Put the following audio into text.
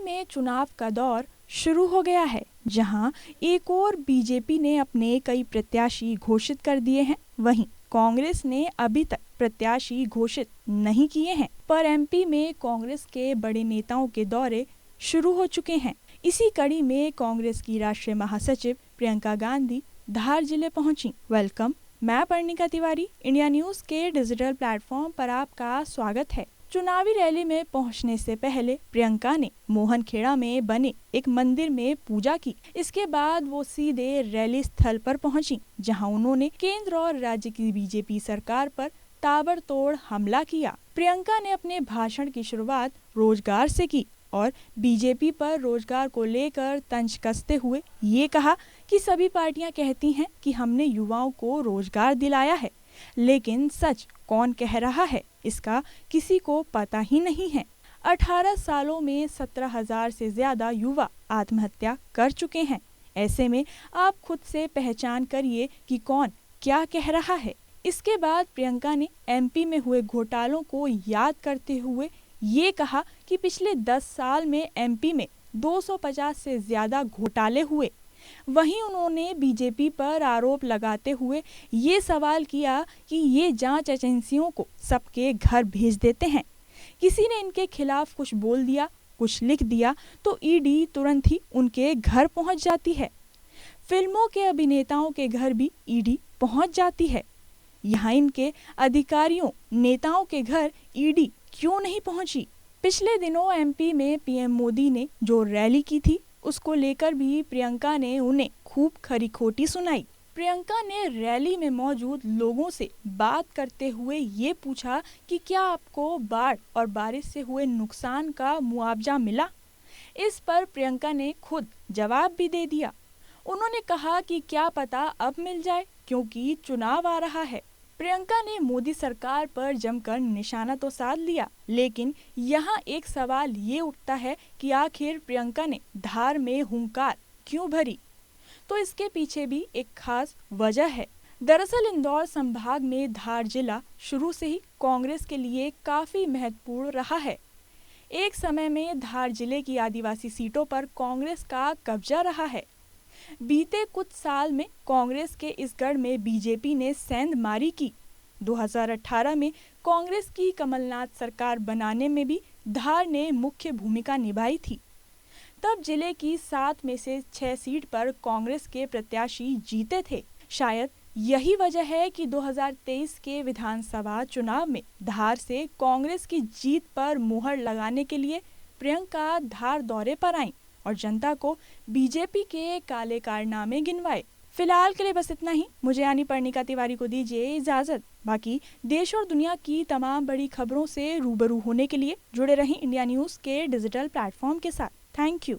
में चुनाव का दौर शुरू हो गया है, जहां एक और बीजेपी ने अपने कई प्रत्याशी घोषित कर दिए हैं। वहीं कांग्रेस ने अभी तक प्रत्याशी घोषित नहीं किए हैं, पर एमपी में कांग्रेस के बड़े नेताओं के दौरे शुरू हो चुके हैं। इसी कड़ी में कांग्रेस की राष्ट्रीय महासचिव प्रियंका गांधी धार जिले पहुंची। वेलकम, मैं पर्णिका तिवारी, इंडिया न्यूज के डिजिटल प्लेटफॉर्म पर आपका स्वागत है। चुनावी रैली में पहुंचने से पहले प्रियंका ने मोहनखेड़ा में बने एक मंदिर में पूजा की। इसके बाद वो सीधे रैली स्थल पर पहुंची, जहां उन्होंने केंद्र और राज्य की बीजेपी सरकार पर ताबड़तोड़ हमला किया। प्रियंका ने अपने भाषण की शुरुआत रोजगार से की और बीजेपी पर रोजगार को लेकर तंज कसते हुए ये कहा कि सभी पार्टियां कहती हैं कि हमने युवाओं को रोजगार दिलाया है, लेकिन सच कौन कह रहा है इसका किसी को पता ही नहीं है। 18 सालों में 17,000 से ज्यादा युवा आत्महत्या कर चुके हैं। ऐसे में आप खुद से पहचान करिए कि कौन क्या कह रहा है। इसके बाद प्रियंका ने एमपी में हुए घोटालों को याद करते हुए ये कहा कि पिछले 10 साल में एमपी में 250 से ज्यादा घोटाले हुए। वहीं उन्होंने बीजेपी पर आरोप लगाते हुए ये सवाल किया कि ये जांच एजेंसियों को सबके घर भेज देते हैं। किसी ने इनके खिलाफ कुछ बोल दिया, कुछ लिख दिया तो ईडी तुरंत ही उनके घर पहुंच जाती है। फिल्मों के अभिनेताओं के घर भी ईडी पहुंच जाती है। यहाँ इनके अधिकारियों नेताओं के घर ईडी क्यों नहीं पहुंची? पिछले दिनों एमपी में पीएम मोदी ने जो रैली की थी, उसको लेकर भी प्रियंका ने उन्हें खूब खरी खोटी सुनाई। प्रियंका ने रैली में मौजूद लोगों से बात करते हुए ये पूछा कि क्या आपको बाढ़ और बारिश से हुए नुकसान का मुआवजा मिला? इस पर प्रियंका ने खुद जवाब भी दे दिया। उन्होंने कहा कि क्या पता अब मिल जाए, क्योंकि चुनाव आ रहा है। प्रियंका ने मोदी सरकार पर जमकर निशाना तो साध लिया, लेकिन यहाँ एक सवाल ये उठता है कि आखिर प्रियंका ने धार में हुंकार क्यों भरी? तो इसके पीछे भी एक खास वजह है। दरअसल इंदौर संभाग में धार जिला शुरू से ही कांग्रेस के लिए काफी महत्वपूर्ण रहा है। एक समय में धार जिले की आदिवासी सीटों पर कांग्रेस का कब्जा रहा है। बीते कुछ साल में कांग्रेस के इस गढ़ में बीजेपी ने सेंध मारी की। 2018 में कांग्रेस की कमलनाथ सरकार बनाने में भी धार ने मुख्य भूमिका निभाई थी। तब जिले की 7 में से 6 सीट पर कांग्रेस के प्रत्याशी जीते थे। शायद यही वजह है कि 2023 के विधानसभा चुनाव में धार से कांग्रेस की जीत पर मुहर लगाने के लिए प्रियंका धार दौरे पर आईं और जनता को बीजेपी के काले कारनामे गिनवाए। फिलहाल के लिए बस इतना ही। मुझे यानी पर्णिका तिवारी को दीजिए इजाजत। बाकी देश और दुनिया की तमाम बड़ी खबरों से रूबरू होने के लिए जुड़े रहें इंडिया न्यूज के डिजिटल प्लेटफॉर्म के साथ। Thank you.